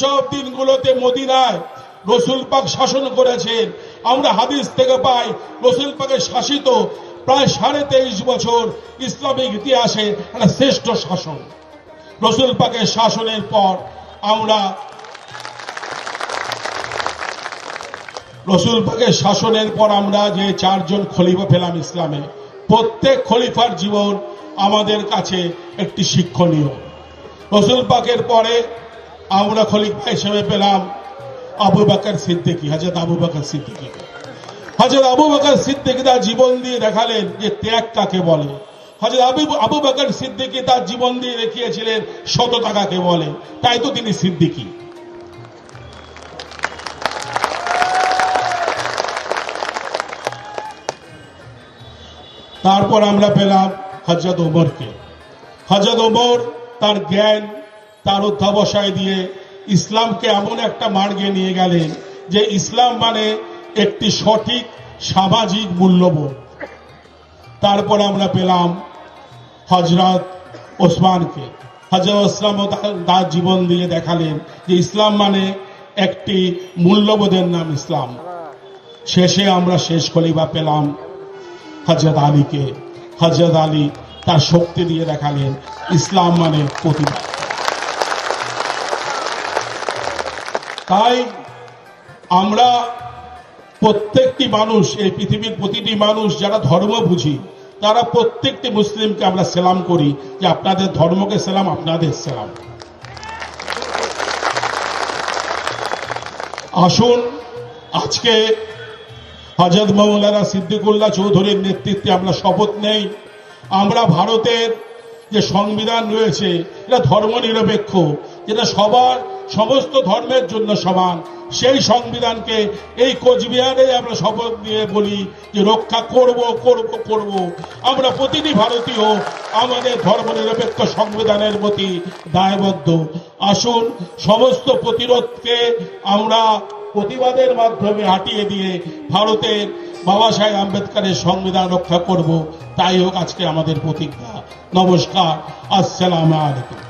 সব দিনগুলোতে মদিনায় রসুল পাক শাসন করেছেন। আমরা হাদিস থেকে পাই রসুল পাকের শাসিত প্রায় 23.5 বছর ইসলামিক ইতিহাসে একটা শ্রেষ্ঠ শাসন। রসুল পাকের শাসনের পর আমরা যে 4 জন খলিফা পেলাম ইসলামে, প্রত্যেক খলিফার জীবন আমাদের কাছে একটি শিক্ষণীয়। রসুল পাকের পরে আমরা খলিফা হিসেবে পেলাম আবু বকর সিদ্দিকী, হযরত আবু বকর সিদ্দিকী। হযরত আবু বকর সিদ্দিকী তার জীবন দিয়ে দেখালেন যে ত্যাগ কাকে বলে। হযরত আবু বকর সিদ্দিকী তার জীবন দিয়ে দেখিয়েছিলেন সততা কাকে বলে, তাই তো তিনি সিদ্দিকী। তারপর আমরা পেলাম হযরত ওমরকে। হযরত ওমর তার জ্ঞান, তার অধ্যাবসায় দিয়ে ইসলামকে এমন একটা মার্গে নিয়ে গেলেন যে ইসলাম মানে একটি সঠিক সামাজিক মূল্যবোধ। তারপর আমরা পেলাম হযরত ওসমানকে। হযরত ওসমান তার জীবন দিয়ে দেখালেন যে ইসলাম মানে একটি মূল্যবোধের নাম ইসলাম। শেষে আমরা শেষ খলিফা পেলাম হযরত আলীকে। হযরত আলী তার শক্তি দিয়ে দেখালেন ইসলাম মানে প্রতিবাদ। তাই আমরা প্রত্যেকটি মানুষ, এই পৃথিবীর প্রতিটি মানুষ যারা ধর্ম বুঝি, তারা প্রত্যেকটি মুসলিমকে আমরা সালাম করি যে আপনাদের ধর্মকে সালাম, আপনাদের সালাম। আসুন আজকে হযরত মাওলানা সিদ্দিকুল্লাহ চৌধুরীর নেতৃত্বে আমরা শপথ নেই, আমরা ভারতের যে সংবিধান রয়েছে এটা ধর্মনিরপেক্ষ, যেটা সমস্ত ধর্মের জন্য সমান, সেই সংবিধানকে এই কোচবিহারে আমরা শপথ নিয়ে বলি যে রক্ষা করব করব করব। আমরা প্রতিটি ভারতীয় আমাদের ধর্মনিরপেক্ষ সংবিধানের প্রতি দায়বদ্ধ। আসুন সমস্ত প্রতিরোধকে আমরা প্রতিবাদের মাধ্যমে হাটিয়ে দিয়ে ভারতের বাবা সাহেব আম্বেদকরের সংবিধান রক্ষা করব। তাই হোক আজকে আমাদের প্রতিজ্ঞা। নমস্কার, আসসালামু আলাইকুম।